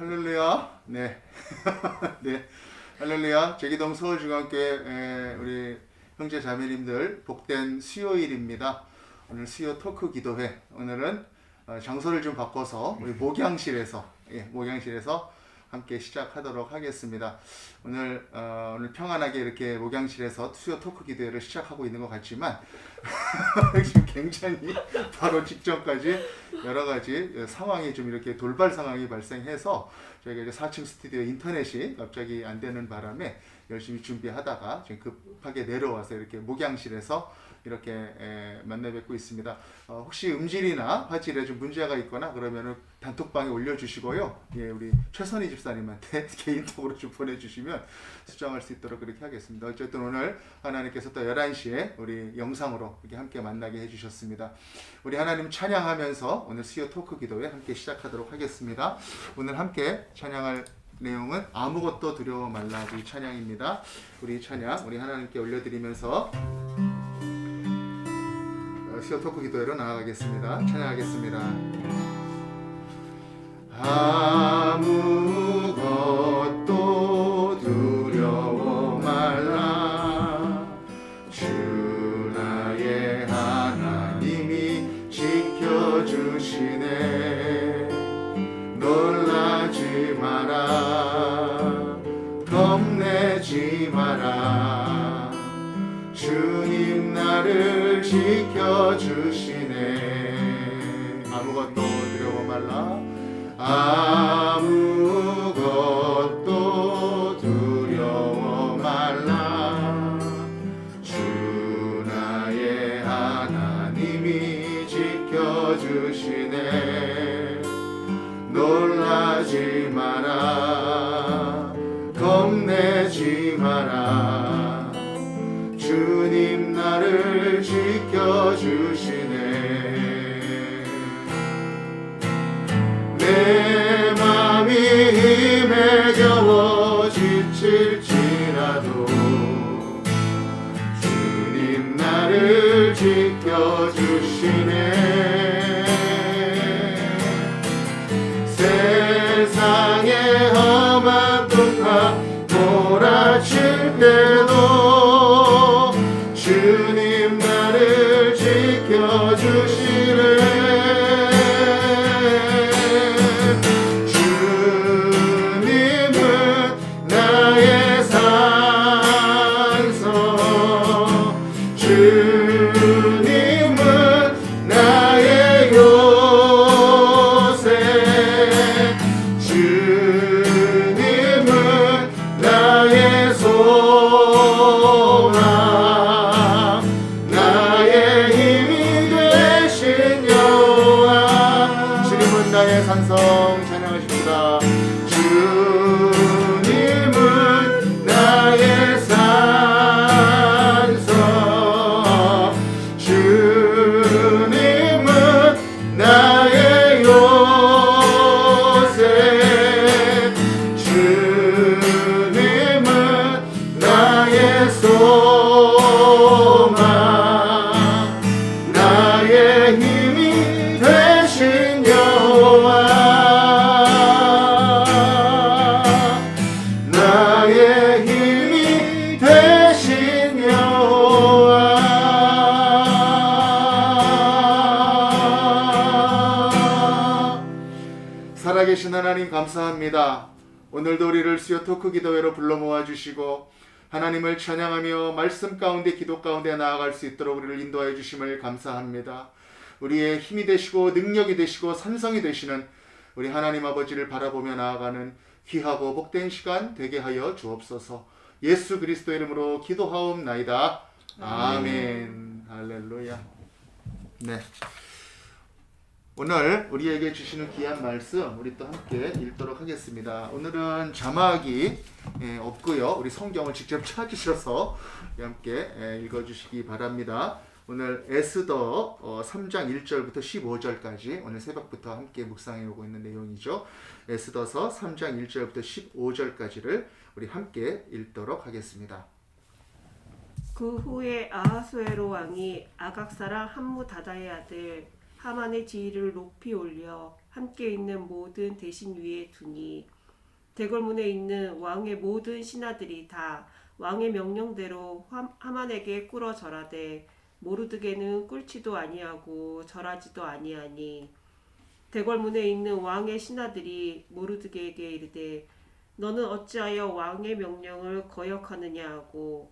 할렐루야. 네. 네. 할렐루야. 제기동 서울중앙교회 우리 형제 자매님들 복된 수요일입니다. 오늘 수요 토크 기도회. 오늘은 장소를 좀 바꿔서 우리 목양실에서 함께 시작하도록 하겠습니다. 오늘 평안하게 이렇게 목양실에서 수요 토크 기도회를 시작하고 있는 것 같지만 지금 굉장히 바로 직전까지 여러 가지 상황이 좀 이렇게 돌발 상황이 발생해서 저희가 이제 4층 스튜디오 인터넷이 갑자기 안 되는 바람에 열심히 준비하다가 지금 급하게 내려와서 이렇게 목양실에서 이렇게 만나 뵙고 있습니다. 혹시 음질이나 화질에 좀 문제가 있거나 그러면은 단톡방에 올려주시고요. 예, 우리 최선희 집사님한테 개인톡으로 좀 보내주시면 수정할 수 있도록 그렇게 하겠습니다. 어쨌든 오늘 하나님께서 또 11시에 우리 영상으로 이렇게 함께 만나게 해주셨습니다. 우리 하나님 찬양하면서 오늘 수요 토크 기도회 함께 시작하도록 하겠습니다. 오늘 함께 찬양할 내용은 아무것도 두려워 말라 이 찬양입니다. 우리 찬양 우리 하나님께 올려드리면서 수요 토크 기도회로 나아가겠습니다. 찬양하겠습니다. 아무것도 두려워 말라 주 나의 하나님이 지켜주시네 놀라지 마라 겁내지 마라 주님 나를 지켜주시네 아무것도 두려워 말라 아무것도 두려워 말라 주 나의 하나님이 지켜주시네 놀라지 마라 겁내지 마라 주님 나를 지켜주시네 내 맘이 힘에 겨워 지칠지라도 주님 나를 지켜주시네 세상의 험한 풍파 몰아칠 때도 주님 나를 지켜주시네 살아계신 하나님 감사합니다. 오늘도 우리를 수요 토크 기도회로 불러 모아주시고 하나님을 찬양하며 말씀 가운데 기도 가운데 나아갈 수 있도록 우리를 인도하여 주심을 감사합니다. 우리의 힘이 되시고 능력이 되시고 산성이 되시는 우리 하나님 아버지를 바라보며 나아가는 귀하고 복된 시간 되게 하여 주옵소서. 예수 그리스도 이름으로 기도하옵나이다. 아멘. 할렐루야. 네. 오늘 우리에게 주시는 귀한 말씀 우리 또 함께 읽도록 하겠습니다. 오늘은 자막이 없고요. 우리 성경을 직접 찾으셔서 함께 읽어주시기 바랍니다. 오늘 에스더 3장 1절부터 15절까지 오늘 새벽부터 함께 묵상해 오고 있는 내용이죠. 에스더서 3장 1절부터 15절까지를 우리 함께 읽도록 하겠습니다. 그 후에 아하수에로 왕이 아각 사람 함무다다의 아들 하만의 지위를 높이 올려 함께 있는 모든 대신 위에 두니 대궐문에 있는 왕의 모든 신하들이 다 왕의 명령대로 하만에게 꿇어 절하되 모르드게는 꿇지도 아니하고 절하지도 아니하니 대궐문에 있는 왕의 신하들이 모르드게에게 이르되 너는 어찌하여 왕의 명령을 거역하느냐 하고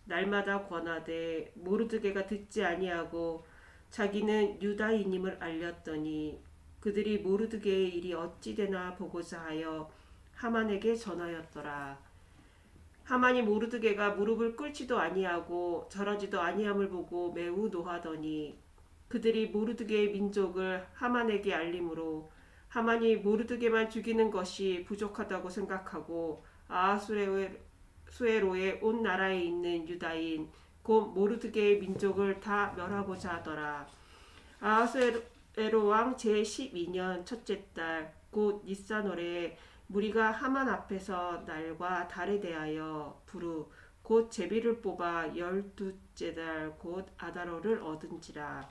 날마다 권하되 모르드게가 듣지 아니하고 자기는 유다인임을 알렸더니 그들이 모르드게의 일이 어찌 되나 보고자 하여 하만에게 전하였더라. 하만이 모르드게가 무릎을 꿇지도 아니하고 절하지도 아니함을 보고 매우 노하더니 그들이 모르드게의 민족을 하만에게 알림으로 하만이 모르드게만 죽이는 것이 부족하다고 생각하고 아하수에로의 온 나라에 있는 유다인 곧 모르드게의 민족을 다 멸하고자 하더라. 아하수에로 왕 제12년 첫째 달 곧 니산월에 무리가 하만 앞에서 날과 달에 대하여 부르 곧 제비를 뽑아 12째 달 곧 아다로를 얻은지라.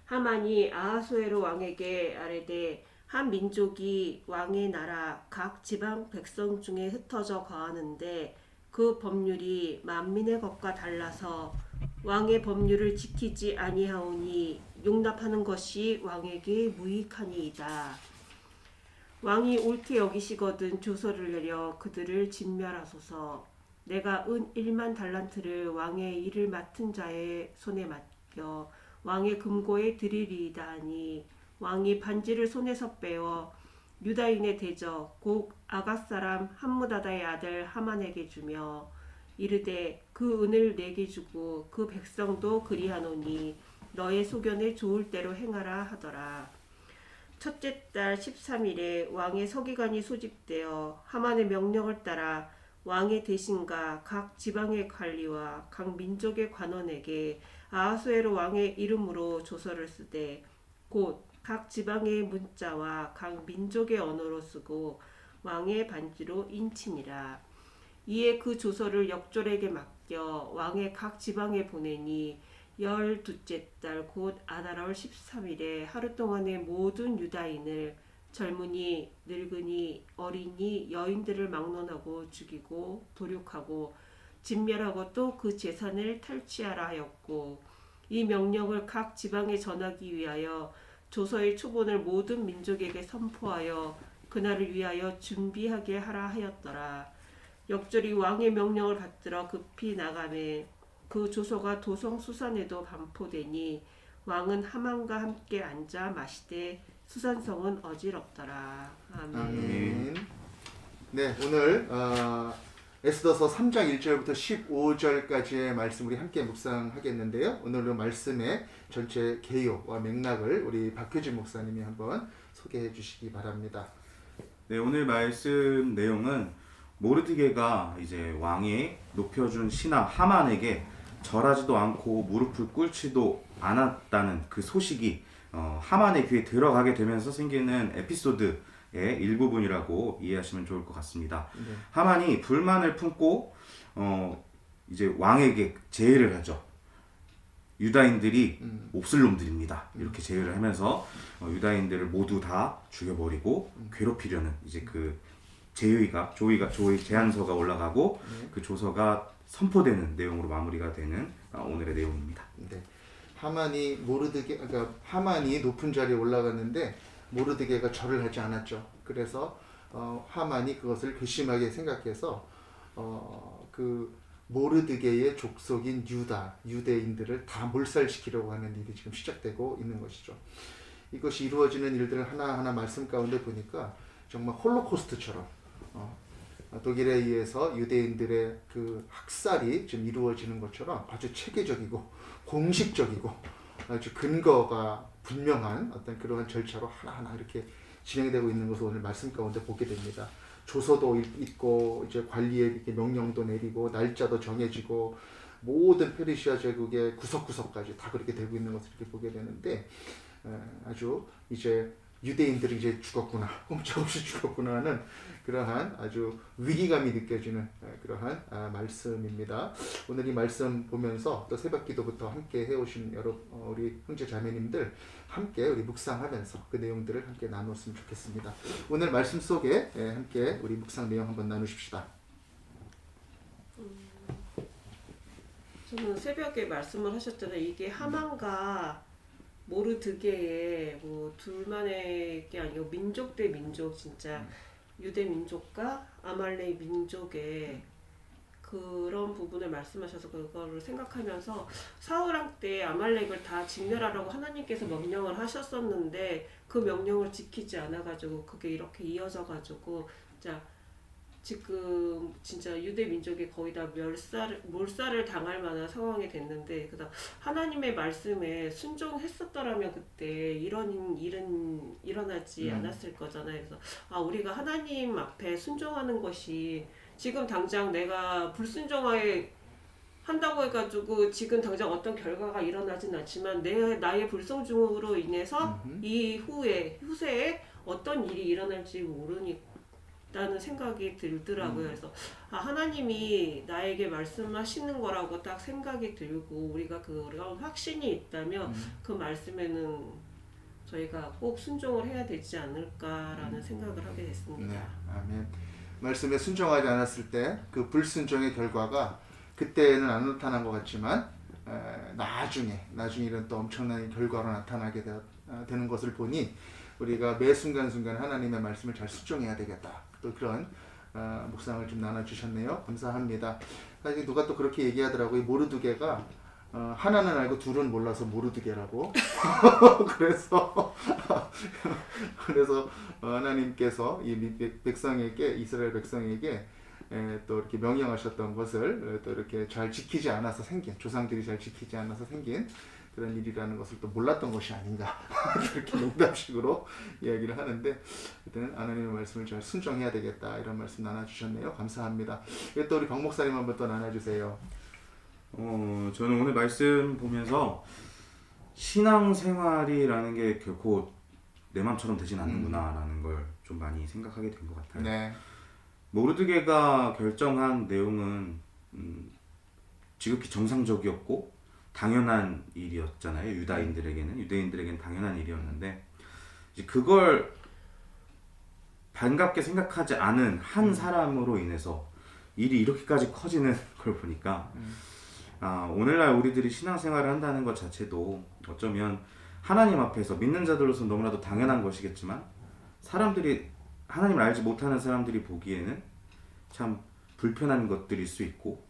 하만이 아하수에로 왕에게 아뢰되 한 민족이 왕의 나라 각 지방 백성 중에 흩어져 거하는데 그 법률이 만민의 것과 달라서 왕의 법률을 지키지 아니하오니 용납하는 것이 왕에게 무익하니이다. 왕이 옳게 여기시거든 조서를 내려 그들을 진멸하소서. 내가 은 1만 달란트를 왕의 일을 맡은 자의 손에 맡겨 왕의 금고에 드리리이다 하니 왕이 반지를 손에서 빼어 유다인의 대적 곧 아갓 사람 함무다다의 아들 하만에게 주며 이르되 그 은을 내게 주고 그 백성도 그리하노니 너의 소견에 좋을 대로 행하라 하더라. 첫째 달 13일에 왕의 서기관이 소집되어 하만의 명령을 따라 왕의 대신과 각 지방의 관리와 각 민족의 관원에게 아하수에로 왕의 이름으로 조서를 쓰되 곧 각 지방의 문자와 각 민족의 언어로 쓰고 왕의 반지로 인치니라. 이에 그 조서를 역졸에게 맡겨 왕의 각 지방에 보내니 12째 달 곧 아다라월 13일에 하루 동안의 모든 유다인을 젊은이, 늙은이, 어린이, 여인들을 막론하고 죽이고 도륙하고 진멸하고 또 그 재산을 탈취하라 하였고 이 명령을 각 지방에 전하기 위하여 조서의 초본을 모든 민족에게 선포하여 그날을 위하여 준비하게 하라 하였더라. 역졸이 왕의 명령을 받들어 급히 나가매 그 조서가 도성 수산에도 반포되니 왕은 하만과 함께 앉아 마시되 수산성은 어지럽더라. 아멘. 아멘. 네, 오늘 에스더서 3장 1절부터 15절까지의 말씀 우리 함께 묵상하겠는데요. 오늘의 말씀의 전체 개요와 맥락을 우리 박효진 목사님이 한번 소개해 주시기 바랍니다. 네, 오늘 말씀 내용은 모르드게가 이제 왕이 높여준 신하 하만에게 절하지도 않고 무릎을 꿇지도 않았다는 그 소식이 하만의 귀에 들어가게 되면서 생기는 에피소드의 일부분이라고 이해하시면 좋을 것 같습니다. 네. 하만이 불만을 품고 이제 왕에게 제의를 하죠. 유다인들이 몹쓸 놈들입니다. 이렇게 제의를 하면서 유다인들을 모두 다 죽여버리고 괴롭히려는 이제 그 조의 제안서가 올라가고 그 조서가 선포되는 내용으로 마무리가 되는 오늘의 내용입니다. 네. 그러니까 하만이 높은 자리에 올라갔는데 모르드게가 절을 하지 않았죠. 그래서 하만이 그것을 괘씸하게 생각해서 그 모르드게의 족속인 유대인들을 다 몰살시키려고 하는 일이 지금 시작되고 있는 것이죠. 이것이 이루어지는 일들을 하나하나 말씀 가운데 보니까 정말 홀로코스트처럼 독일에 의해서 유대인들의 그 학살이 지금 이루어지는 것처럼 아주 체계적이고 공식적이고 아주 근거가 분명한 어떤 그러한 절차로 하나하나 이렇게 진행되고 있는 것을 오늘 말씀 가운데 보게 됩니다. 조서도 있고 이제 관리에 이렇게 명령도 내리고 날짜도 정해지고 모든 페르시아 제국의 구석구석까지 다 그렇게 되고 있는 것을 이렇게 보게 되는데 아주 이제 유대인들이 이제 죽었구나, 꼼짝없이 죽었구나 하는 그러한 아주 위기감이 느껴지는 그러한 말씀입니다. 오늘 이 말씀 보면서 또 새벽기도부터 함께 해오신 우리 형제 자매님들 함께 우리 묵상하면서 그 내용들을 함께 나눴으면 좋겠습니다. 오늘 말씀 속에 함께 우리 묵상 내용 한번 나누십시다. 저는 새벽에 말씀을 하셨잖아요. 이게 하만과 모르드게의 뭐 둘만의 게 아니고 민족 대 민족, 진짜 유대 민족과 아말렉 민족의 그런 부분을 말씀하셔서 그거를 생각하면서 사울왕 때 아말렉을 다 진멸하라고 하나님께서 명령을 하셨었는데 그 명령을 지키지 않아가지고 그게 이렇게 이어져가지고 진짜 지금 진짜 유대 민족이 거의 다 몰살을 당할 만한 상황이 됐는데, 그다음 하나님의 말씀에 순종했었더라면 그때 이런 일은 일어나지 않았을 거잖아요. 그래서 우리가 하나님 앞에 순종하는 것이 지금 당장 내가 불순종하에 한다고 해가지고 지금 당장 어떤 결과가 일어나진 않지만 나의 불순종으로 인해서 후세에 어떤 일이 일어날지 모르니까는 생각이 들더라고요. 그래서 하나님이 나에게 말씀하시는 거라고 딱 생각이 들고 우리가 그런 확신이 있다면 그 말씀에는 저희가 꼭 순종을 해야 되지 않을까라는 생각을 하게 됐습니다. 네, 아멘. 말씀에 순종하지 않았을 때 그 불순종의 결과가 그때는 안 나타난 것 같지만 나중에 이런 또 엄청난 결과로 나타나게 되는 것을 보니 우리가 매 순간순간 하나님의 말씀을 잘 순종해야 되겠다. 또 그런 묵상을 좀 나눠주셨네요. 감사합니다. 사실 누가 또 그렇게 얘기하더라고요. 모르드게가 하나는 알고 둘은 몰라서 모르드게라고. 그래서 하나님께서 이 백성에게, 이스라엘 백성에게 또 이렇게 명령하셨던 것을 또 이렇게 잘 지키지 않아서 생긴, 조상들이 잘 지키지 않아서 생긴 그런 일이라는 것을 또 몰랐던 것이 아닌가 그렇게 농담식으로 이야기를 하는데, 일단 하나님의 말씀을 잘 순종해야 되겠다 이런 말씀 나눠주셨네요. 감사합니다. 또 우리 박 목사님 한번 또 나눠주세요. 저는 오늘 말씀 보면서 신앙생활이라는 게 결코 내 맘처럼 되진 않는구나라는 걸 좀 많이 생각하게 된 것 같아요. 네. 모르드게가 결정한 내용은 지극히 정상적이었고 당연한 일이었잖아요. 유대인들에게는 당연한 일이었는데, 이제 그걸 반갑게 생각하지 않은 한 사람으로 인해서 일이 이렇게까지 커지는 걸 보니까 오늘날 우리들이 신앙생활을 한다는 것 자체도 어쩌면 하나님 앞에서 믿는 자들로서 너무나도 당연한 것이겠지만, 사람들이 하나님을 알지 못하는 사람들이 보기에는 참 불편한 것들일 수 있고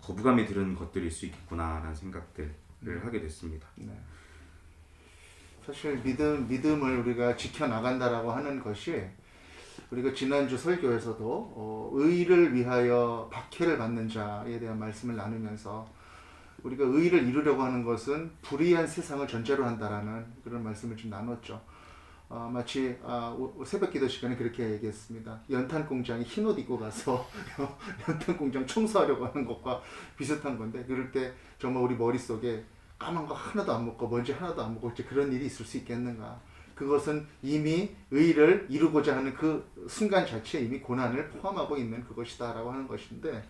거부감이 드는 것들일 수 있겠구나라는 생각들을 하게 됐습니다. 네. 사실 믿음을 우리가 지켜나간다라고 하는 것이, 우리가 지난주 설교에서도 의를 위하여 박해를 받는 자에 대한 말씀을 나누면서 우리가 의를 이루려고 하는 것은 불의한 세상을 전제로 한다라는 그런 말씀을 좀 나눴죠. 마치 새벽 기도 시간에 그렇게 얘기했습니다. 연탄 공장에 흰옷 입고 가서 연탄 공장 청소하려고 하는 것과 비슷한 건데, 그럴 때 정말 우리 머릿속에 까만 거 하나도 안 먹고 먼지 하나도 안 먹고 그런 일이 있을 수 있겠는가. 그것은 이미 의를 이루고자 하는 그 순간 자체에 이미 고난을 포함하고 있는 그것이다 라고 하는 것인데,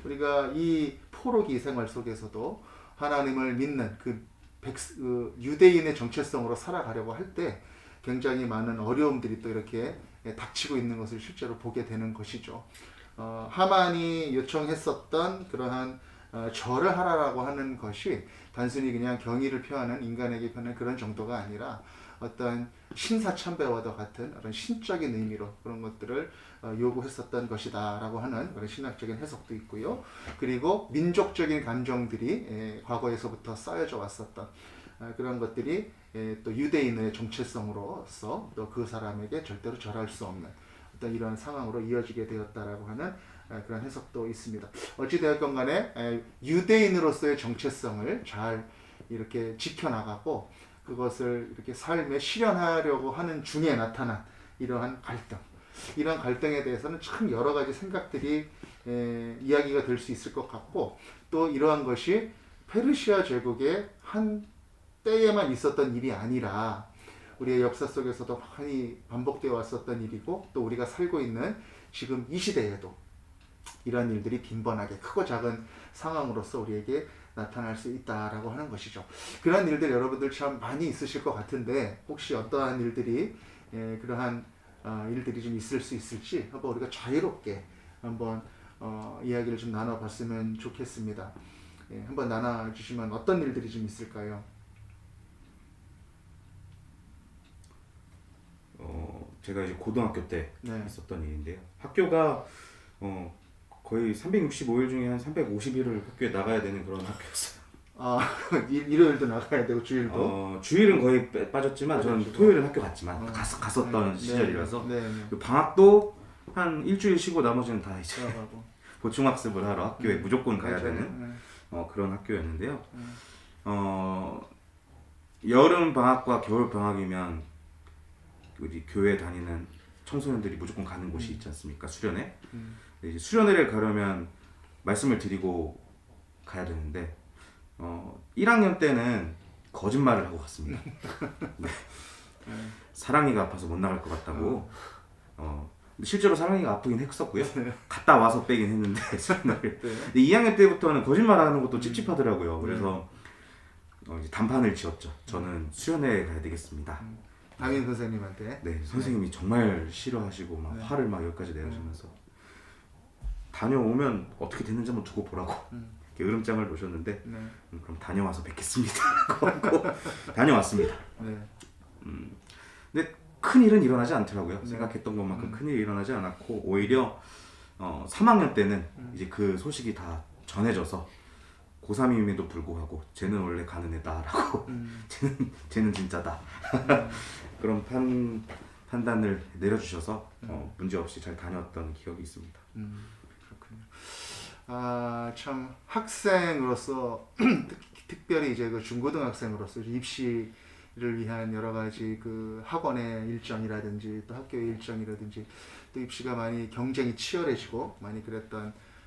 우리가 이 포로기 생활 속에서도 하나님을 믿는 그 유대인의 정체성으로 살아가려고 할 때 굉장히 많은 어려움들이 또 이렇게 닥치고 있는 것을 실제로 보게 되는 것이죠. 하만이 요청했었던 그러한 절을 하라라고 하는 것이 단순히 그냥 경의를 표하는, 인간에게 표하는 그런 정도가 아니라 어떤 신사참배와도 같은 그런 신적인 의미로 그런 것들을 요구했었던 것이다 라고 하는 그런 신학적인 해석도 있고요. 그리고 민족적인 감정들이 과거에서부터 쌓여져 왔었던 그런 것들이 또 유대인의 정체성으로서 또 그 사람에게 절대로 절할 수 없는 어떤 이런 상황으로 이어지게 되었다라고 하는 그런 해석도 있습니다. 어찌되었건 간에 유대인으로서의 정체성을 잘 이렇게 지켜나가고 그것을 이렇게 삶에 실현하려고 하는 중에 나타난 이러한 갈등, 이러한 갈등에 대해서는 참 여러 가지 생각들이 이야기가 될 수 있을 것 같고, 또 이러한 것이 페르시아 제국의 한 때에만 있었던 일이 아니라 우리의 역사 속에서도 많이 반복되어 왔었던 일이고 또 우리가 살고 있는 지금 이 시대에도 이런 일들이 빈번하게 크고 작은 상황으로서 우리에게 나타날 수 있다라고 하는 것이죠. 그런 일들 여러분들 참 많이 있으실 것 같은데 혹시 어떠한 일들이 그러한 일들이 좀 있을 수 있을지 한번 우리가 자유롭게 한번 이야기를 좀 나눠봤으면 좋겠습니다. 한번 나눠주시면 어떤 일들이 좀 있을까요? 제가 이제 고등학교 때 네. 있었던 일인데요. 학교가 거의 365일 중에 한 350일을 학교에 나가야 되는 그런 학교였어요. 일요일도 나가야 되고 주일도. 주일은 거의 빠졌지만 저는 빠졌죠. 토요일은 학교 갔지만 갔었던 네. 시절이라서 네. 네. 그 방학도 한 일주일 쉬고 나머지는 다 이제 들어가고. 보충학습을 하러 학교에 무조건 가야 맞아요. 되는 그런 학교였는데요. 음. 여름 방학과 겨울 방학이면 우리 교회 다니는 청소년들이 무조건 가는 곳이 있지 않습니까? 수련회. 근데 이제 수련회를 가려면 말씀을 드리고 가야 되는데 1학년 때는 거짓말을 하고 갔습니다. 네. 사랑이가 아파서 못 나갈 것 같다고. 근데 실제로 사랑이가 아프긴 했었고요. 갔다 와서 빼긴 했는데 수련회를. 네. 근데 2학년 때부터는 거짓말하는 것도 찝찝하더라고요. 그래서 이제 단판을 지었죠. 저는 수련회 가야 되겠습니다. 담임 선생님한테. 네, 선생님이 정말 싫어하시고 막 화를 막 여기까지 내시면서 다녀오면 어떻게 됐는지 한번 두고 보라고 이렇게 으름장을 놓으셨는데 네. 그럼 다녀와서 뵙겠습니다 하고 다녀왔습니다. 네. 근데 큰 일은 일어나지 않더라고요. 네. 생각했던 것만큼 큰 일이 일어나지 않았고 오히려 3학년 때는 이제 그 소식이 다 전해져서 고3임에도 불구하고 쟤는 원래 가는 애다라고 쟤는 진짜다 그런 판단을 내려주셔서 문제없이 잘 다녀왔던 기억이 있습니다. 그렇군요. 참 학생으로서 특별히 이제 그 중고등학생으로서 입시를 위한 여러 가지 그 학원의 일정이라든지 또 학교의 일정이라든지 또 입시가 많이 경쟁이 치열해지고 많이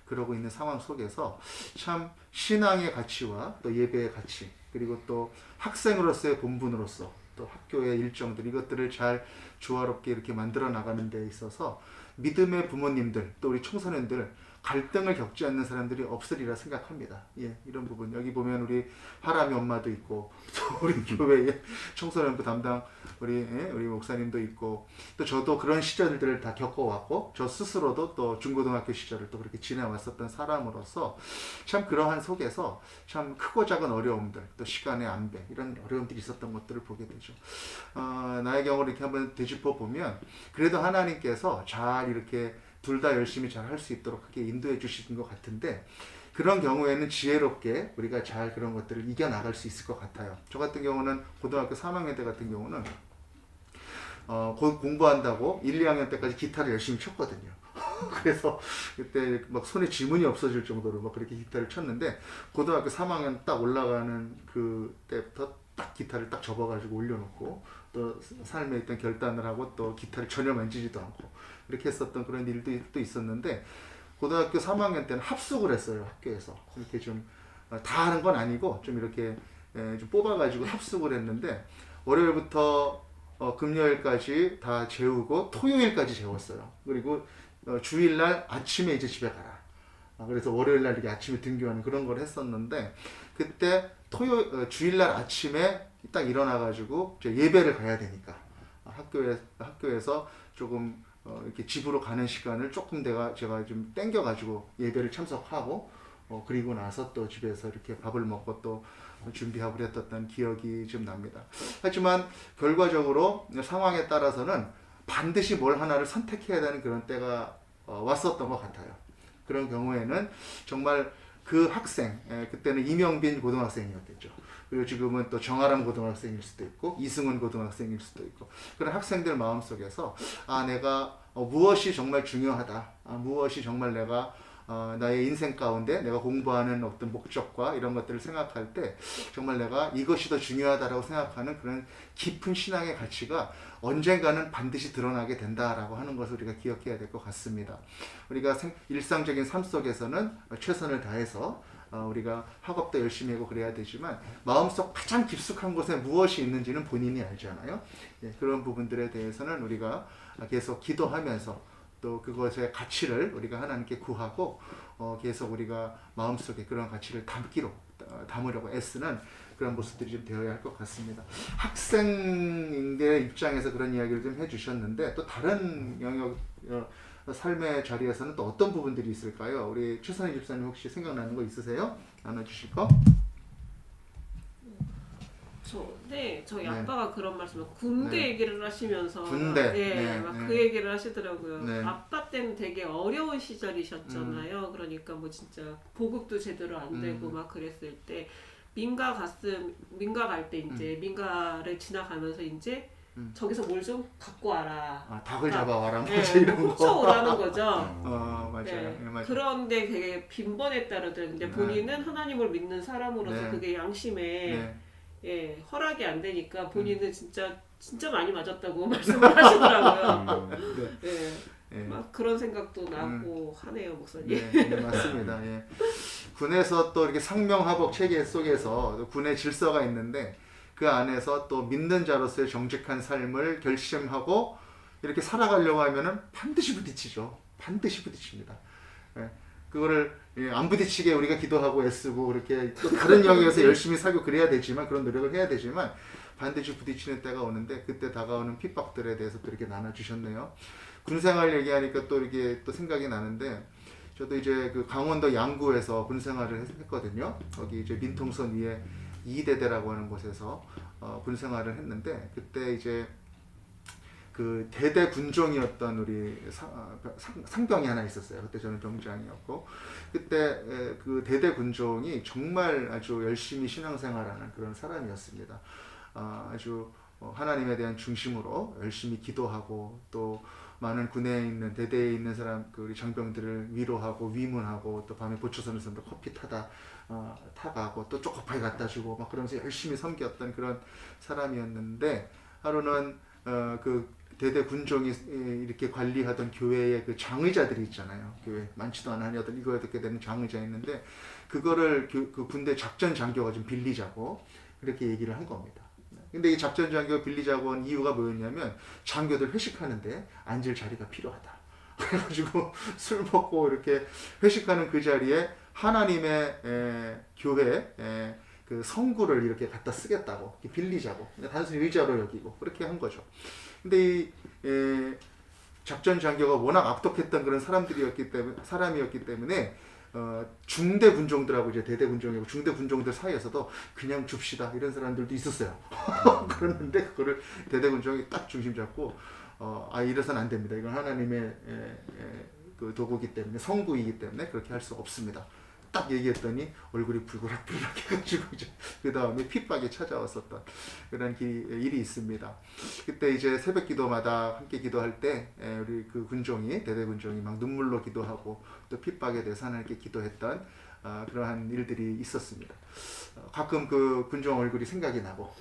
그러고 있는 상황 속에서 참 신앙의 가치와 또 예배의 가치 그리고 또 학생으로서의 본분으로서 또 학교의 일정들 이것들을 잘 조화롭게 이렇게 만들어 나가는 데 있어서 믿음의 부모님들 또 우리 청소년들 갈등을 겪지 않는 사람들이 없으리라 생각합니다. 이런 부분 여기 보면 우리 하람이 엄마도 있고 또 우리 교회의 청소년부 담당 우리 목사님도 있고 또 저도 그런 시절들을 다 겪어왔고 저 스스로도 또 중고등학교 시절을 또 그렇게 지내왔었던 사람으로서 참 그러한 속에서 참 크고 작은 어려움들 또 시간의 안배 이런 어려움들이 있었던 것들을 보게 되죠. 나의 경우를 이렇게 한번 되짚어 보면 그래도 하나님께서 잘 이렇게 둘 다 열심히 잘 할 수 있도록 그렇게 인도해 주시는 것 같은데 그런 경우에는 지혜롭게 우리가 잘 그런 것들을 이겨나갈 수 있을 것 같아요. 저 같은 경우는 고등학교 3학년 때 같은 경우는 공부한다고 1, 2학년 때까지 기타를 열심히 쳤거든요. 그래서 그때 막 손에 지문이 없어질 정도로 막 그렇게 기타를 쳤는데 고등학교 3학년 딱 올라가는 그때부터 딱 기타를 딱 접어가지고 올려놓고 또 삶에 있던 결단을 하고 또 기타를 전혀 만지지도 않고 이렇게 했었던 그런 일도 또 있었는데 고등학교 3학년 때는 합숙을 했어요. 학교에서 이렇게 좀 다 하는 건 아니고 좀 이렇게 좀 뽑아가지고 합숙을 했는데 월요일부터 금요일까지 다 재우고 토요일까지 재웠어요. 그리고 주일날 아침에 이제 집에 가라. 그래서 월요일날 이렇게 아침에 등교하는 그런 걸 했었는데 그때 주일날 아침에 딱 일어나가지고 예배를 가야 되니까 학교에서 조금 이렇게 집으로 가는 시간을 조금 제가 좀 땡겨가지고 예배를 참석하고 그리고 나서 또 집에서 이렇게 밥을 먹고 또 준비하고 그랬던 기억이 좀 납니다. 하지만 결과적으로 상황에 따라서는 반드시 뭘 하나를 선택해야 되는 그런 때가 왔었던 것 같아요. 그런 경우에는 정말 그 학생, 그때는 이명빈 고등학생이었겠죠. 그리고 지금은 또 정아람 고등학생일 수도 있고 이승훈 고등학생일 수도 있고 그런 학생들 마음속에서 내가 무엇이 정말 중요하다, 무엇이 정말 내가 나의 인생 가운데 내가 공부하는 어떤 목적과 이런 것들을 생각할 때 정말 내가 이것이 더 중요하다라고 생각하는 그런 깊은 신앙의 가치가 언젠가는 반드시 드러나게 된다라고 하는 것을 우리가 기억해야 될 것 같습니다. 우리가 일상적인 삶 속에서는 최선을 다해서 우리가 학업도 열심히 하고 그래야 되지만 마음속 가장 깊숙한 곳에 무엇이 있는지는 본인이 알잖아요. 예, 그런 부분들에 대해서는 우리가 계속 기도하면서 또 그것의 가치를 우리가 하나님께 구하고 계속 우리가 마음속에 그런 가치를 담으려고 애쓰는 그런 모습들이 좀 되어야 할 것 같습니다. 학생들의 입장에서 그런 이야기를 좀 해주셨는데 또 다른 영역 삶의 자리에서는 또 어떤 부분들이 있을까요? 우리 최선희 집사님 혹시 생각나는 거 있으세요? 나눠주실 거? 저희 네. 아빠가 그런 말씀을 군대 네. 얘기를 하시면서 군대. 네, 막 네. 그 얘기를 하시더라고요. 네. 아빠 때는 되게 어려운 시절이셨잖아요. 그러니까 뭐 진짜 보급도 제대로 안 되고 막 그랬을 때 민가 갈 때 이제 민가를 지나가면서 이제 저기서 뭘 좀 갖고 와라. 닭을 잡아와라. 뭐 네, 이런 거. 훔쳐오라는 거죠. 맞아요. 네, 예, 맞아요. 그런데 되게 빈번했다는데 근데 네. 본인은 하나님을 믿는 사람으로서 네. 그게 양심에 네. 예, 허락이 안 되니까 본인은 진짜 많이 맞았다고 말씀을 하시더라고요. 네. 예, 예. 막 그런 생각도 나고 하네요, 목사님. 네, 맞습니다. 예. 군에서 또 이렇게 상명하복 체계 속에서 군의 질서가 있는데 그 안에서 또 믿는 자로서의 정직한 삶을 결심하고 이렇게 살아가려고 하면은 반드시 부딪히죠. 반드시 부딪힙니다. 예. 그거를 안 부딪히게 우리가 기도하고 애쓰고 그렇게 또 다른 영역에서 열심히 살고 그래야 되지만 그런 노력을 해야 되지만 반드시 부딪히는 때가 오는데 그때 다가오는 핍박들에 대해서 또 이렇게 나눠주셨네요. 군생활 얘기하니까 또 이렇게 또 생각이 나는데 저도 이제 그 강원도 양구에서 군생활을 했거든요. 거기 이제 민통선 위에 이대대라고 하는 곳에서 군생활을 했는데 그때 이제 그 대대 군종이었던 우리 상병이 하나 있었어요. 그때 저는 병장이었고 그때 그 대대 군종이 정말 아주 열심히 신앙생활하는 그런 사람이었습니다. 아주 하나님에 대한 중심으로 열심히 기도하고 또 많은 군에 있는 대대에 있는 사람 그 우리 장병들을 위로하고 위문하고 또 밤에 보초선에서 커피 타가고 또 초코파이 갖다 주고 막 그러면서 열심히 섬겼던 그런 사람이었는데 하루는 그 대대 군종이 이렇게 관리하던 교회의 그 장의자들이 있잖아요. 교회 많지도 않은 여덟 일곱 여덟 개 되는 장의자 있는데 그거를 그 군대 작전 장교가 좀 빌리자고 그렇게 얘기를 한 겁니다. 근데 이 작전 장교 빌리자고 한 이유가 뭐였냐면 장교들 회식하는데 앉을 자리가 필요하다. 그래가지고 술 먹고 이렇게 회식하는 그 자리에 하나님의 교회 그 성구를 이렇게 갖다 쓰겠다고 이렇게 빌리자고 단순히 의자로 여기고 그렇게 한 거죠. 근데 이 작전 장교가 워낙 악독했던 그런 사람이었기 때문에 중대 군종들하고 이제 대대 군종이고 중대 군종들 사이에서도 그냥 줍시다 이런 사람들도 있었어요. 그랬는데 그거를 대대 군종이 딱 중심 잡고 이래서는 안 됩니다. 이건 하나님의 그 도구이기 때문에 성구이기 때문에 그렇게 할 수 없습니다. 딱 얘기했더니 얼굴이 불그락불그락 해가지고 이제 그 다음에 핍박이 찾아왔었던 그런 일이 있습니다. 그때 이제 새벽 기도마다 함께 기도할 때 우리 그 군종이 대대 군종이 막 눈물로 기도하고 또 핍박에 대해서 하나님께 기도했던 그러한 일들이 있었습니다. 가끔 그 군종 얼굴이 생각이 나고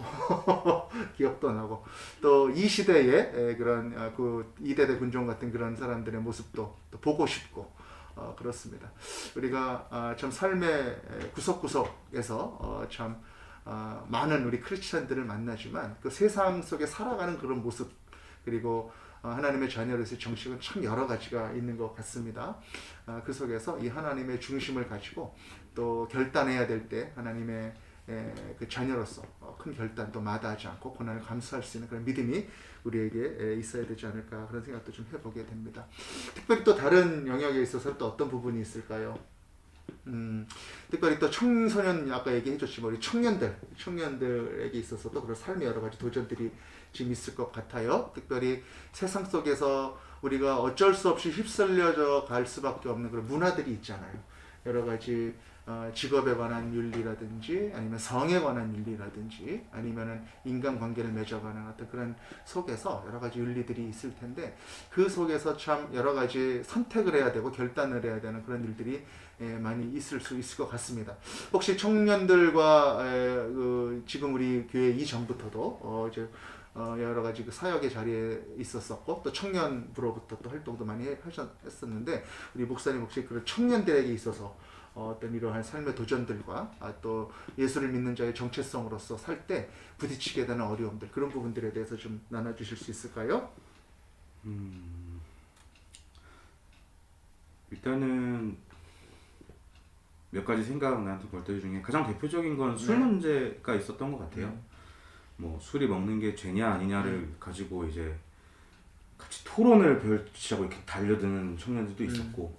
기억도 나고 또 이 시대에 그런 그 이대대 군종 같은 그런 사람들의 모습도 또 보고 싶고 그렇습니다. 우리가 참 삶의 구석구석에서 참 많은 우리 크리스찬들을 만나지만 그 세상 속에 살아가는 그런 모습 그리고 하나님의 자녀로서의 정식은 참 여러 가지가 있는 것 같습니다. 그 속에서 이 하나님의 중심을 가지고 또 결단해야 될 때 하나님의 그 자녀로서 큰 결단도 마다하지 않고 고난을 감수할 수 있는 그런 믿음이 우리에게 있어야 되지 않을까 그런 생각도 좀 해보게 됩니다. 특별히 또 다른 영역에 있어서 또 어떤 부분이 있을까요? 특별히 또 청소년 아까 얘기해줬지만 우리 청년들에게 있어서도 그런 삶의 여러 가지 도전들이 지금 있을 것 같아요. 특별히 세상 속에서 우리가 어쩔 수 없이 휩쓸려져 갈 수밖에 없는 그런 문화들이 있잖아요. 여러 가지 직업에 관한 윤리라든지 아니면 성에 관한 윤리라든지 아니면은 인간관계를 맺어가는 어떤 그런 속에서 여러 가지 윤리들이 있을 텐데 그 속에서 참 여러 가지 선택을 해야 되고 결단을 해야 되는 그런 일들이 많이 있을 수 있을 것 같습니다. 혹시 청년들과 지금 우리 교회 이전부터도 이제 여러 가지 그 사역의 자리에 있었었고 또 청년부로부터 또 활동도 많이 했었는데 우리 목사님 혹시 그런 청년들에게 있어서 어떤 이러한 삶의 도전들과 또 예수를 믿는 자의 정체성으로서 살 때 부딪히게 되는 어려움들 그런 부분들에 대해서 좀 나눠주실 수 있을까요? 일단은 몇 가지 생각나는 것들 중에 가장 대표적인 건 술 네. 문제가 있었던 것 같아요. 뭐 술이 먹는 게 죄냐 아니냐를 가지고 이제 같이 토론을 펼치자고 이렇게 달려드는 청년들도 있었고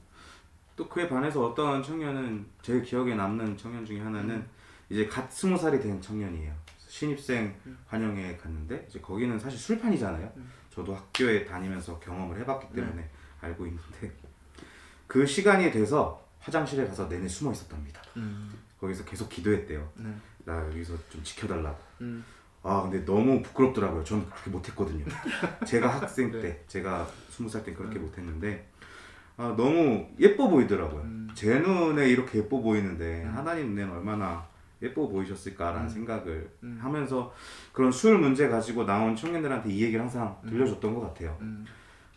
또 그에 반해서 어떤 청년은 제 기억에 남는 청년 중에 하나는 이제 갓 20살이 된 청년이에요. 신입생 환영회에 갔는데 이제 거기는 사실 술판이잖아요. 저도 학교에 다니면서 경험을 해봤기 때문에 알고 있는데 그 시간이 돼서 화장실에 가서 내내 숨어 있었답니다. 거기서 계속 기도했대요. 나 여기서 좀 지켜달라고. 아 근데 너무 부끄럽더라고요. 전 그렇게 못했거든요. 제가 학생 때, 제가 20살 때 그렇게 못했는데 너무 예뻐 보이더라고요. 제 눈에 이렇게 예뻐 보이는데 하나님 눈에는 얼마나 예뻐 보이셨을까라는 생각을 하면서 그런 술 문제 가지고 나온 청년들한테 이 얘기를 항상 들려줬던 것 같아요.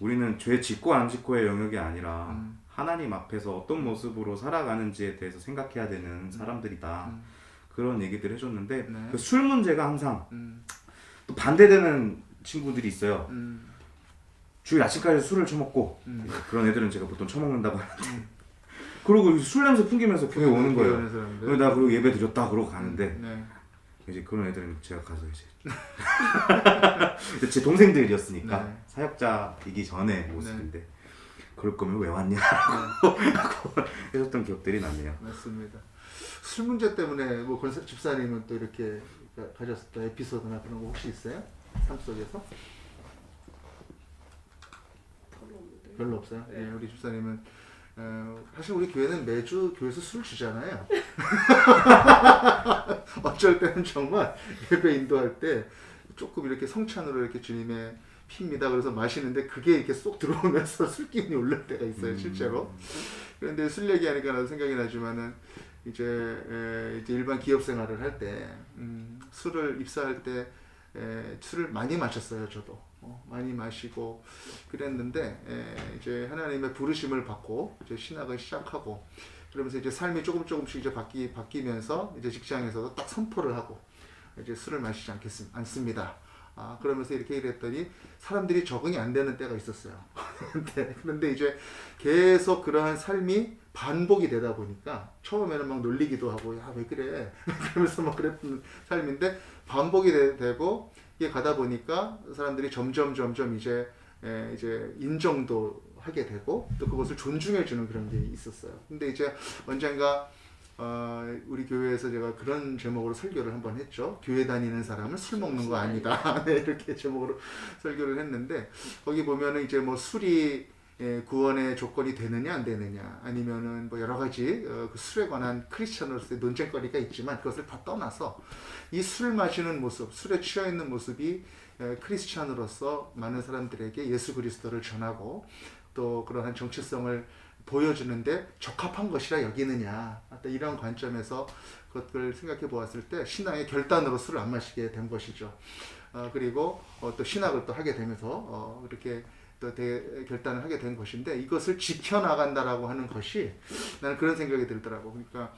우리는 죄 짓고 안 짓고의 영역이 아니라 하나님 앞에서 어떤 모습으로 살아가는지에 대해서 생각해야 되는 사람들이다. 그런 얘기들 해줬는데 그 술 문제가 항상 또 반대되는 친구들이 있어요. 주일 아침까지 술을 처먹고 그런 애들은 제가 보통 처먹는다고 하는데 그리고 술 냄새 풍기면서 교회 오는 거예요. 나 그리고 예배 드렸다 그러고 가는데 이제 그런 애들은 제가 가서 이제 제 동생들이었으니까 사역자이기 전에 모습인데 그럴 거면 왜 왔냐고 해줬던 기억들이 나네요. 맞습니다. 술 문제 때문에 뭐 권사 집사님은 또 이렇게 가졌었던 에피소드나 그런 거 혹시 있어요? 삶 속에서? 별로 없어요. 네. 우리 집사님은 사실 우리 교회는 매주 교회에서 술 주잖아요. 어쩔 때는 정말 예배 인도할 때 조금 이렇게 성찬으로 이렇게 주님의 피입니다. 그래서 마시는데 그게 이렇게 쏙 들어오면서 술 기운이 올릴 때가 있어요, 실제로. 그런데 술 얘기하니까 나도 생각이 나지만은 이제 일반 기업 생활을 할 때 술을 입사할 때 술을 많이 마셨어요, 저도. 많이 마시고 그랬는데 이제 하나님의 부르심을 받고 이제 신학을 시작하고 그러면서 이제 삶이 조금씩 이제 바뀌면서 이제 직장에서도 딱 선포를 하고 이제 술을 마시지 않습니다. 그러면서 이렇게 일했더니 사람들이 적응이 안 되는 때가 있었어요. 그런데 이제 계속 그러한 삶이 반복이 되다 보니까 처음에는 막 놀리기도 하고 야 왜 그래 그러면서 막 그랬던 삶인데 반복이 되고 이게 가다 보니까 사람들이 점점 이제 인정도 하게 되고 또 그것을 존중해 주는 그런 게 있었어요. 근데 이제 언젠가 우리 교회에서 제가 그런 제목으로 설교를 한번 했죠. 교회 다니는 사람은 술 먹는 거 아니다. 네, 이렇게 제목으로 설교를 했는데 거기 보면은 이제 뭐 술이 구원의 조건이 되느냐 안 되느냐 아니면은 뭐 여러 가지 그 술에 관한 크리스천으로서의 논쟁거리가 있지만 그것을 다 떠나서 이 술 마시는 모습, 술에 취해 있는 모습이 크리스천으로서 많은 사람들에게 예수 그리스도를 전하고 또 그러한 정체성을 보여주는데 적합한 것이라 여기느냐 이런 관점에서 그것을 생각해 보았을 때 신앙의 결단으로 술을 안 마시게 된 것이죠. 그리고 또 신학을 또 하게 되면서 이렇게 또 결단을 하게 된 것인데 이것을 지켜나간다라고 하는 것이 나는 그런 생각이 들더라고. 그러니까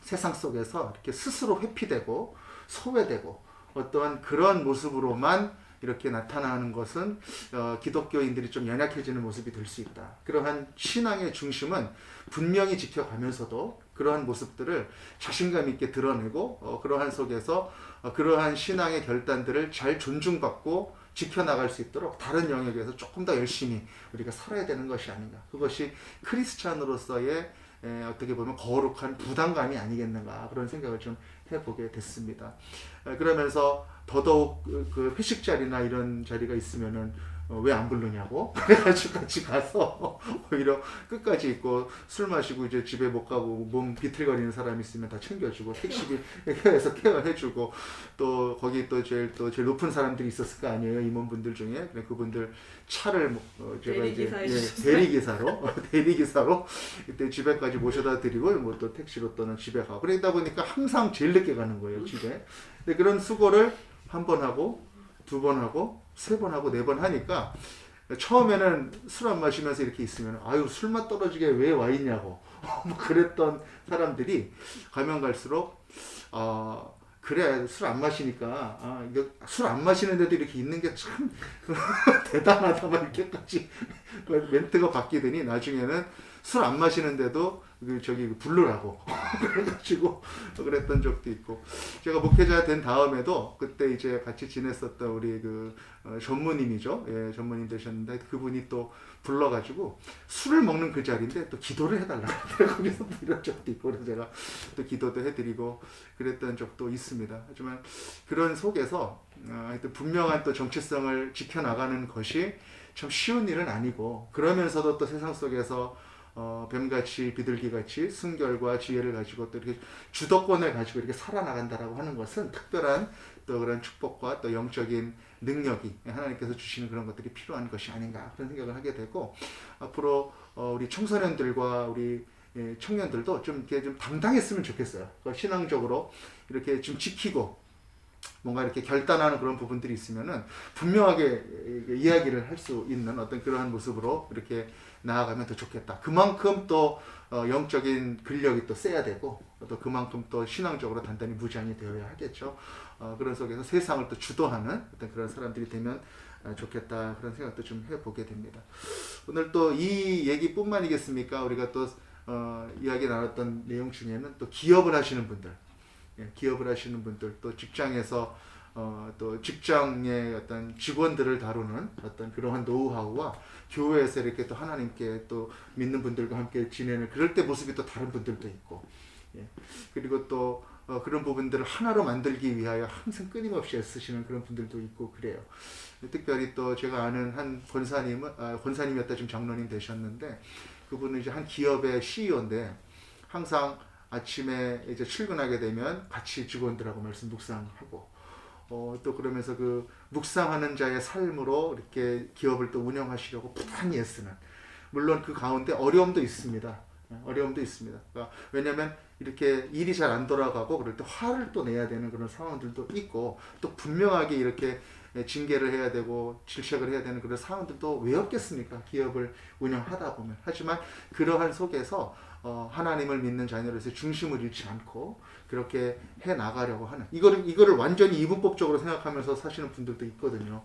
세상 속에서 이렇게 스스로 회피되고 소외되고 어떠한 그런 모습으로만 이렇게 나타나는 것은 기독교인들이 좀 연약해지는 모습이 될 수 있다. 그러한 신앙의 중심은 분명히 지켜가면서도 그러한 모습들을 자신감 있게 드러내고 그러한 속에서 그러한 신앙의 결단들을 잘 존중받고 지켜나갈 수 있도록 다른 영역에서 조금 더 열심히 우리가 살아야 되는 것이 아닌가. 그것이 크리스찬으로서의 어떻게 보면 거룩한 부담감이 아니겠는가 그런 생각을 좀 해보게 됐습니다. 그러면서 더더욱 그 회식 자리나 이런 자리가 있으면은 왜 안 부르냐고 그래가지고 같이 가서 오히려 끝까지 있고 술 마시고 이제 집에 못 가고 몸 비틀거리는 사람 있으면 다 챙겨주고 택시비 해서 케어해주고 또 거기 또 제일 높은 사람들이 있었을 거 아니에요, 임원분들 중에. 그분들 차를 제가 대리기사로 그때 집에까지 모셔다 드리고 뭐 또 택시로 또는 집에 가고 그러다 보니까 항상 제일 늦게 가는 거예요, 집에. 근데 그런 수고를 한 번 하고 두 번 하고 세 번 하고 네 번 하니까 처음에는 술 안 마시면서 이렇게 있으면 아유 술맛 떨어지게 왜 와 있냐고 뭐 그랬던 사람들이 가면 갈수록 그래 술 안 마시니까 이거 술 안 마시는데도 이렇게 있는 게 참 대단하다 막 이렇게까지 멘트가 바뀌더니 나중에는 술 안 마시는데도 부르라고 그래가지고 그랬던 적도 있고 제가 목회자 된 다음에도 그때 이제 같이 지냈었던 우리 전무님이죠. 예, 전무님 되셨는데 그분이 또 불러가지고 술을 먹는 그 자리인데 또 기도를 해달라고 거기서 이런 적도 있고 그래서 제가 또 기도도 해드리고 그랬던 적도 있습니다. 하지만 그런 속에서 하여튼 분명한 또 정체성을 지켜나가는 것이 참 쉬운 일은 아니고 그러면서도 또 세상 속에서 뱀같이 비둘기같이 순결과 지혜를 가지고 또 이렇게 주도권을 가지고 이렇게 살아나간다라고 하는 것은 특별한 또 그런 축복과 또 영적인 능력이 하나님께서 주시는 그런 것들이 필요한 것이 아닌가 그런 생각을 하게 되고 앞으로 우리 청소년들과 우리 청년들도 좀 이렇게 좀 당당했으면 좋겠어요. 신앙적으로 이렇게 좀 지키고 뭔가 이렇게 결단하는 그런 부분들이 있으면은 분명하게 이야기를 할 수 있는 어떤 그러한 모습으로 이렇게 나아가면 더 좋겠다. 그만큼 또 영적인 근력이 또 세야 되고 또 그만큼 또 신앙적으로 단단히 무장이 되어야 하겠죠. 그런 속에서 세상을 또 주도하는 어떤 그런 사람들이 되면 좋겠다 그런 생각도 좀 해보게 됩니다. 오늘 또 이 얘기뿐만이겠습니까? 우리가 또 이야기 나눴던 내용 중에는 또 기업을 하시는 분들, 기업을 하시는 분들, 또 직장에서 또 직장의 어떤 직원들을 다루는 어떤 그러한 노하우와 교회에서 이렇게 또 하나님께 또 믿는 분들과 함께 지내는 그럴 때 모습이 또 다른 분들도 있고, 그리고 또 그런 부분들을 하나로 만들기 위하여 항상 끊임없이 애쓰시는 그런 분들도 있고 그래요. 특별히 또 제가 아는 한 권사님이었다 지금 장로님 되셨는데 그분은 이제 한 기업의 CEO인데 항상 아침에 이제 출근하게 되면 같이 직원들하고 말씀 묵상하고 또 그러면서 그 묵상하는 자의 삶으로 이렇게 기업을 또 운영하시려고 부단히 애쓰는 물론 그 가운데 어려움도 있습니다. 어려움도 있습니다. 그러니까 왜냐하면 이렇게 일이 잘 안 돌아가고 그럴 때 화를 또 내야 되는 그런 상황들도 있고 또 분명하게 이렇게 징계를 해야 되고 질책을 해야 되는 그런 상황들도 왜 없겠습니까? 기업을 운영하다 보면. 하지만 그러한 속에서 하나님을 믿는 자녀로서 중심을 잃지 않고 그렇게 해 나가려고 하는 이거를 완전히 이분법적으로 생각하면서 사시는 분들도 있거든요.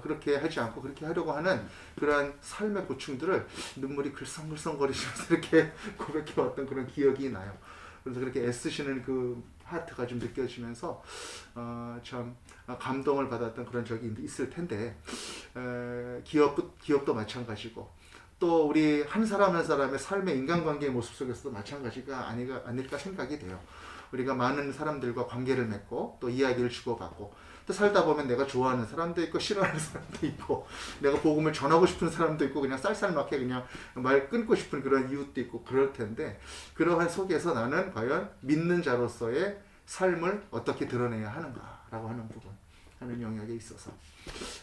그렇게 하지 않고 그렇게 하려고 하는 그러한 삶의 고충들을 눈물이 글썽글썽거리면서 이렇게 고백해 왔던 그런 기억이 나요. 그래서 그렇게 애쓰시는 그 하트가 좀 느껴지면서 참 감동을 받았던 그런 적이 있을 텐데 기업도 마찬가지고 또 우리 한 사람 한 사람의 삶의 인간관계의 모습 속에서도 마찬가지가 아닐까 생각이 돼요. 우리가 많은 사람들과 관계를 맺고 또 이야기를 주고받고 또 살다 보면 내가 좋아하는 사람도 있고 싫어하는 사람도 있고 내가 복음을 전하고 싶은 사람도 있고 그냥 쌀쌀맞게 그냥 말 끊고 싶은 그런 이웃도 있고 그럴 텐데 그러한 속에서 나는 과연 믿는 자로서의 삶을 어떻게 드러내야 하는가라고 하는 부분 하는 영역에 있어서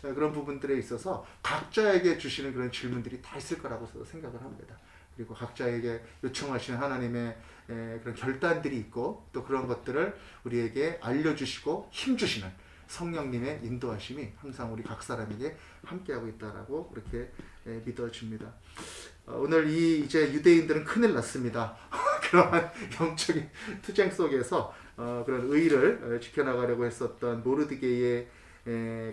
그런 부분들에 있어서 각자에게 주시는 그런 질문들이 다 있을 거라고 생각을 합니다. 그리고 각자에게 요청하시는 하나님의 그런 결단들이 있고 또 그런 것들을 우리에게 알려주시고 힘주시는 성령님의 인도하심이 항상 우리 각 사람에게 함께하고 있다라고 그렇게 믿어집니다. 오늘 이제 유대인들은 큰일 났습니다. 그러한 영적인 투쟁 속에서 그런 의를 지켜나가려고 했었던 모르드게의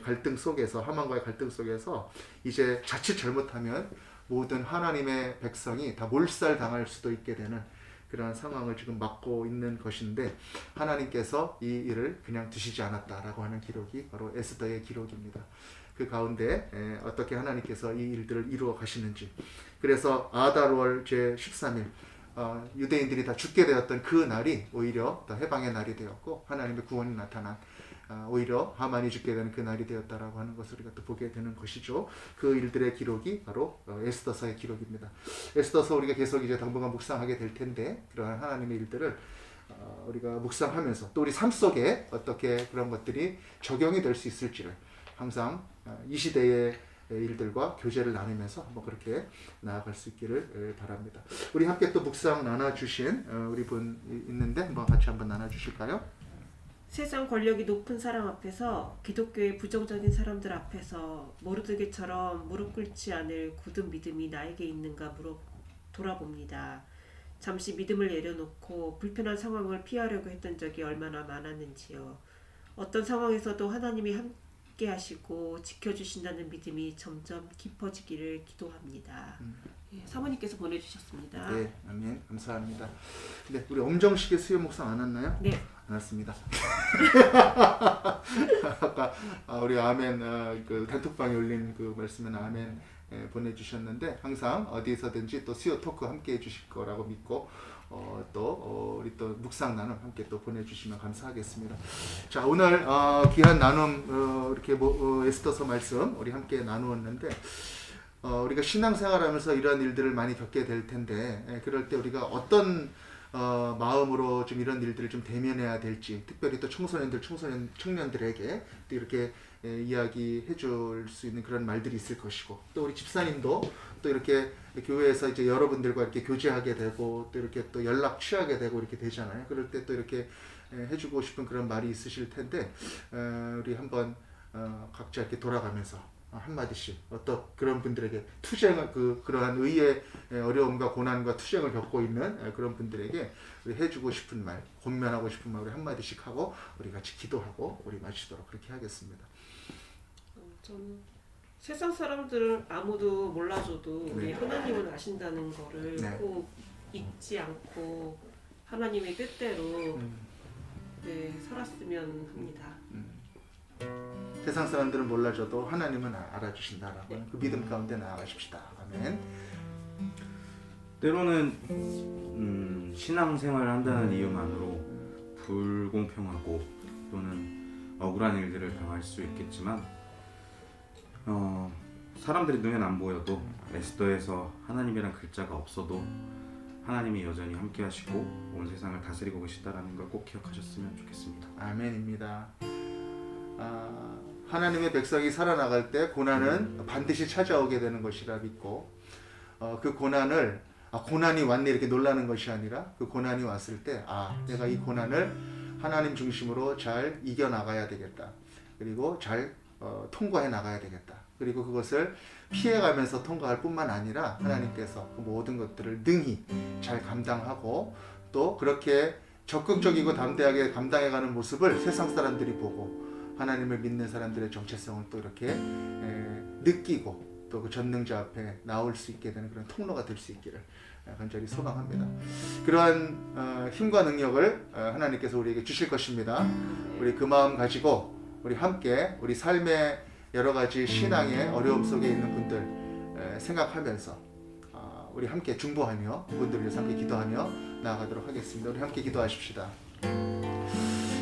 갈등 속에서 하만과의 갈등 속에서 이제 자칫 잘못하면 모든 하나님의 백성이 다 몰살당할 수도 있게 되는 그러한 상황을 지금 맞고 있는 것인데 하나님께서 이 일을 그냥 두시지 않았다라고 하는 기록이 바로 에스더의 기록입니다. 그 가운데 어떻게 하나님께서 이 일들을 이루어 가시는지 그래서 아달월 제13일 유대인들이 다 죽게 되었던 그 날이 오히려 더 해방의 날이 되었고 하나님의 구원이 나타난 오히려 하만이 죽게 되는 그 날이 되었다라고 하는 것을 우리가 또 보게 되는 것이죠. 그 일들의 기록이 바로 에스더서의 기록입니다. 에스더서 우리가 계속 이제 당분간 묵상하게 될 텐데 그러한 하나님의 일들을 우리가 묵상하면서 또 우리 삶 속에 어떻게 그런 것들이 적용이 될 수 있을지를 항상 이 시대의 일들과 교제를 나누면서 한번 그렇게 나아갈 수 있기를 바랍니다. 우리 함께 또 묵상 나눠주신 우리 분 있는데 한번 같이 한번 나눠주실까요? 세상 권력이 높은 사람 앞에서 기독교의 부정적인 사람들 앞에서 모르드게처럼 무릎 꿇지 않을 굳은 믿음이 나에게 있는가 돌아봅니다. 잠시 믿음을 내려놓고 불편한 상황을 피하려고 했던 적이 얼마나 많았는지요. 어떤 상황에서도 하나님이 함께 하시고 지켜주신다는 믿음이 점점 깊어지기를 기도합니다. 예, 사모님께서 보내주셨습니다. 네, 아멘. 감사합니다. 네, 우리 엄정식의 수요 묵상 안 왔나요? 네. 안 왔습니다. 아까 우리 아멘 그 단톡방에 올린 그 말씀은 아멘 보내주셨는데 항상 어디서든지 또 수요 토크 함께 해주실 거라고 믿고 우리 또 묵상 나눔 함께 또 보내주시면 감사하겠습니다. 자, 오늘 귀한 나눔 이렇게 에스더서 말씀 우리 함께 나누었는데 우리가 신앙생활하면서 이런 일들을 많이 겪게 될 텐데 그럴 때 우리가 어떤 마음으로 좀 이런 일들을 좀 대면해야 될지, 특별히 또 청년들에게 또 이렇게 이야기해 줄 수 있는 그런 말들이 있을 것이고, 또 우리 집사님도 또 이렇게 교회에서 이제 여러분들과 이렇게 교제하게 되고 또 이렇게 또 연락 취하게 되고 이렇게 되잖아요. 그럴 때 또 이렇게 해주고 싶은 그런 말이 있으실 텐데 우리 한번 각자 이렇게 돌아가면서 한마디씩 어떤 그런 분들에게 투쟁을 그러한 의의 어려움과 고난과 투쟁을 겪고 있는 그런 분들에게 우리 해주고 싶은 말, 권면하고 싶은 말 우리 한마디씩 하고 우리 같이 기도하고 우리 마치도록 그렇게 하겠습니다. 저는 세상 사람들은 아무도 몰라줘도 우리 네. 하나님은 아신다는 거를 네. 꼭 잊지 않고 하나님의 뜻대로 살았으면 합니다. 세상 사람들은 몰라줘도 하나님은 알아주신다라고 그 믿음 가운데 나아가십시다. 아멘. 때로는 신앙생활을 한다는 이유만으로 불공평하고 또는 억울한 일들을 당할 수 있겠지만 사람들이 눈엔 안 보여도 에스더에서 하나님이란 글자가 없어도 하나님이 여전히 함께 하시고 온 세상을 다스리고 계시다라는 걸 꼭 기억하셨으면 좋겠습니다. 아멘입니다. 하나님의 백성이 살아나갈 때 고난은 반드시 찾아오게 되는 것이라 믿고 그 고난을 고난이 왔네 이렇게 놀라는 것이 아니라 그 고난이 왔을 때 내가 이 고난을 하나님 중심으로 잘 이겨나가야 되겠다. 그리고 잘 통과해 나가야 되겠다. 그리고 그것을 피해가면서 통과할 뿐만 아니라 하나님께서 그 모든 것들을 능히 잘 감당하고 또 그렇게 적극적이고 담대하게 감당해가는 모습을 세상 사람들이 보고 하나님을 믿는 사람들의 정체성을 또 이렇게 느끼고 또 그 전능자 앞에 나올 수 있게 되는 그런 통로가 될 수 있기를 간절히 소망합니다. 그러한 힘과 능력을 하나님께서 우리에게 주실 것입니다. 우리 그 마음 가지고 우리 함께 우리 삶의 여러 가지 신앙의 어려움 속에 있는 분들 생각하면서 우리 함께 중보하며 그분들을 위해서 함께 기도하며 나아가도록 하겠습니다. 우리 함께 기도하십시다.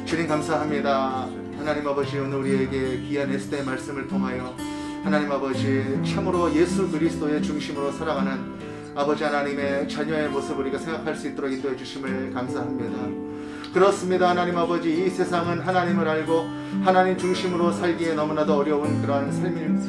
주님 감사합니다. 하나님 아버지, 오늘 우리에게 귀한 에스더의 말씀을 통하여 하나님 아버지 참으로 예수 그리스도의 중심으로 살아가는 아버지 하나님의 자녀의 모습을 우리가 생각할 수 있도록 인도해 주심을 감사합니다. 그렇습니다. 하나님 아버지, 이 세상은 하나님을 알고 하나님 중심으로 살기에 너무나도 어려운 그러한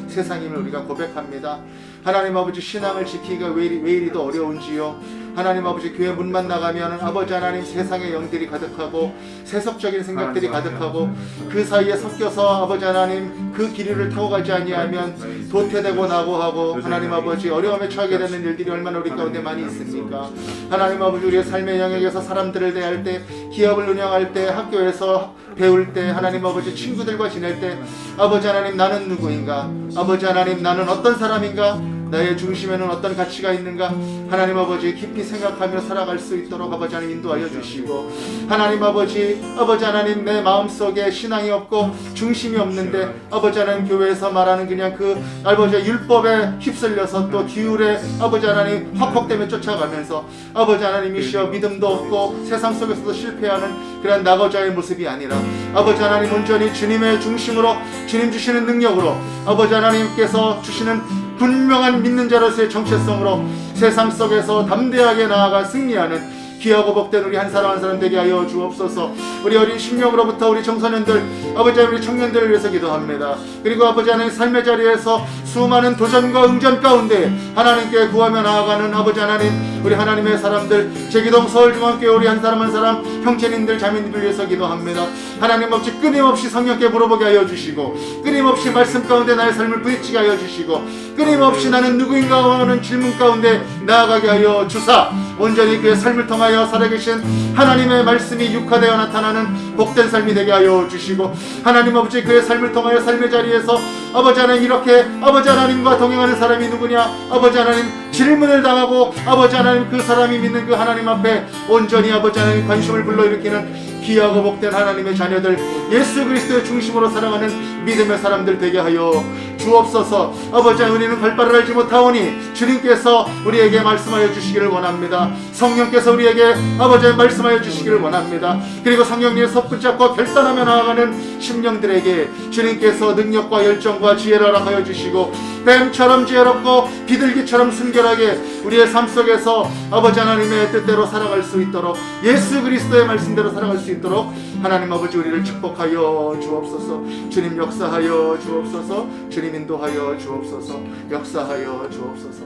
세상임을 우리가 고백합니다. 하나님 아버지, 신앙을 지키기가 왜 이리도 어려운지요. 하나님 아버지, 교회 문만 나가면 아버지 하나님 세상의 영들이 가득하고 세속적인 생각들이 가득하고 그 사이에 섞여서 아버지 하나님 그 길이를 타고 가지 아니하면 도태되고 나고하고 하나님 아버지 어려움에 처하게 되는 일들이 얼마나 우리 가운데 많이 있습니까? 하나님 아버지, 우리의 삶의 영역에서 사람들을 대할 때, 기업을 운영할 때, 학교에서 배울 때, 하나님 아버지 친구들과 지낼 때 아버지 하나님 나는 누구인가? 아버지 하나님 나는 어떤 사람인가? 나의 중심에는 어떤 가치가 있는가? 하나님 아버지 깊이 생각하며 살아갈 수 있도록 아버지 하나님 인도하여 주시고, 하나님 아버지 하나님 내 마음속에 신앙이 없고 중심이 없는데 아버지 하나님 교회에서 말하는 그냥 그 아버지 율법에 휩쓸려서 또 기울에 아버지 하나님 헉헉대며 쫓아가면서 아버지 하나님이시여 믿음도 없고 세상 속에서도 실패하는 그런 낙오자의 모습이 아니라 아버지 하나님 온전히 주님의 중심으로 주님 주시는 능력으로 아버지 하나님께서 주시는 분명한 믿는 자로서의 정체성으로 세상 속에서 담대하게 나아가 승리하는 귀하고 복된 우리 한 사람 한 사람 되게 하여 주옵소서. 우리 어린 심령으로부터 우리 청소년들, 아버지 하나님 우리 청년들을 위해서 기도합니다. 그리고 아버지 하나님 삶의 자리에서 수많은 도전과 응전 가운데 하나님께 구하며 나아가는 아버지 하나님, 우리 하나님의 사람들, 제기동 서울중앙교회 우리 한 사람 한 사람 형제님들 자매님들 위해서 기도합니다. 하나님 없이 끊임없이 성령께 물어보게 하여 주시고, 끊임없이 말씀 가운데 나의 삶을 부딪히게 하여 주시고, 끊임없이 나는 누구인가 하는 질문 가운데 나아가게 하여 주사, 온전히 그의 삶을 통하여 살아계신 하나님의 말씀이 육화되어 나타나는 복된 삶이 되게 하여 주시고, 하나님 아버지 그의 삶을 통하여 삶의 자리에서 아버지 하나님 이렇게 아버지 하나님과 동행하는 사람이 누구냐, 아버지 하나님 질문을 당하고 아버지 하나님 그 사람이 믿는 그 하나님 앞에 온전히 아버지 하나님 관심을 불러일으키는 귀하고 복된 하나님의 자녀들, 예수 그리스도의 중심으로 살아가는 믿음의 사람들 되게 하여 주옵소서. 아버지 우리는 갈 바를 알지 못하오니 주님께서 우리에게 말씀하여 주시기를 원합니다. 성령께서 우리에게 아버지 말씀하여 주시기를 원합니다. 그리고 성령님의 섭붙잡고 결단하며 나아가는 심령들에게 주님께서 능력과 열정과 지혜를 허락하여 주시고, 뱀처럼 지혜롭고 비둘기처럼 순결하게 우리의 삶 속에서 아버지 하나님의 뜻대로 살아갈 수 있도록, 예수 그리스도의 말씀대로 살아갈 수 있도록 하나님 아버지 우리를 축복하여 주옵소서. 주님 역사하여 주옵소서. 주님 인도하여 주옵소서. 역사하여 주옵소서.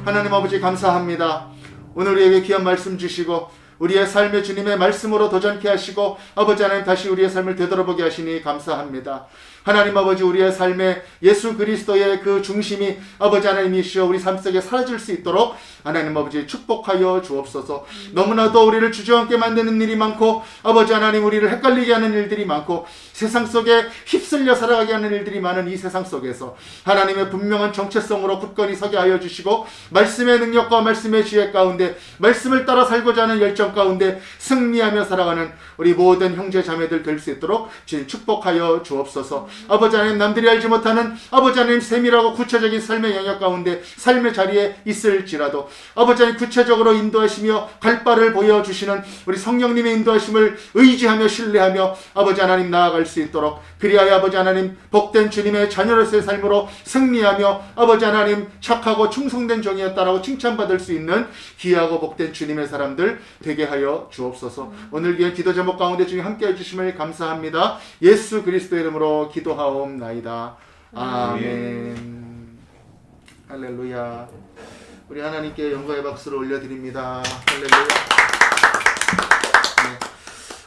하나님 아버지 감사합니다. 오늘 우리에게 귀한 말씀 주시고 우리의 삶의 주님의 말씀으로 도전케 하시고 아버지 하나님 다시 우리의 삶을 되돌아보게 하시니 감사합니다. 하나님 아버지 우리의 삶에 예수 그리스도의 그 중심이 아버지 하나님이시여 우리 삶 속에 사라질 수 있도록 하나님 아버지 축복하여 주옵소서. 너무나도 우리를 주저앉게 만드는 일이 많고 아버지 하나님 우리를 헷갈리게 하는 일들이 많고 세상 속에 휩쓸려 살아가게 하는 일들이 많은 이 세상 속에서 하나님의 분명한 정체성으로 굳건히 서게 하여 주시고, 말씀의 능력과 말씀의 지혜 가운데 말씀을 따라 살고자 하는 열정 가운데 승리하며 살아가는 우리 모든 형제 자매들 될 수 있도록 주님 축복하여 주옵소서. 아버지 하나님 남들이 알지 못하는 아버지 하나님 세밀하고 구체적인 삶의 영역 가운데 삶의 자리에 있을지라도 아버지 하나님 구체적으로 인도하시며 갈 바를 보여주시는 우리 성령님의 인도하심을 의지하며 신뢰하며 아버지 하나님 나아갈 수 있도록, 그리하여 아버지 하나님 복된 주님의 자녀로서의 삶으로 승리하며 아버지 하나님 착하고 충성된 종이었다라고 칭찬받을 수 있는 귀하고 복된 주님의 사람들 되게 하여 주옵소서. 오늘 귀한 기도 제목 가운데 주님 함께 해주심을 감사합니다. 예수 그리스도의 이름으로 기도하옵나이다. 아멘. 할렐루야. 우리 하나님께 영광의 박수를 올려드립니다. 할렐루야. 네.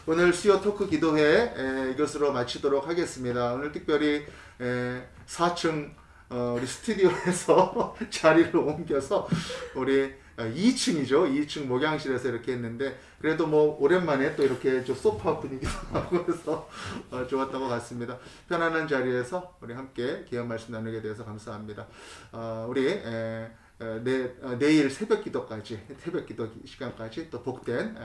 오늘 수요 토크 기도회 이것으로 마치도록 하겠습니다. 오늘 특별히 4층 우리 스튜디오에서 자리를 옮겨서 우리 2층이죠. 2층 목양실에서 이렇게 했는데 그래도 뭐 오랜만에 또 이렇게 좀 소파 분위기도 나고 그래서 좋았던 것 같습니다. 편안한 자리에서 우리 함께 귀한 말씀 나누게 되어서 감사합니다. 우리 내일 새벽 기도까지, 새벽 기도 시간까지 또 복된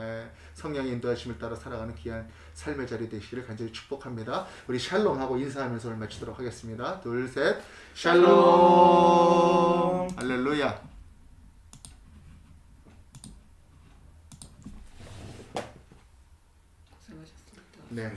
성령의 인도하심을 따라 살아가는 귀한 삶의 자리 되시기를 간절히 축복합니다. 우리 샬롬하고 인사하면서 오늘 마치도록 하겠습니다. 둘, 셋, 샬롬. 할렐루야. 고생하셨습니다. 네.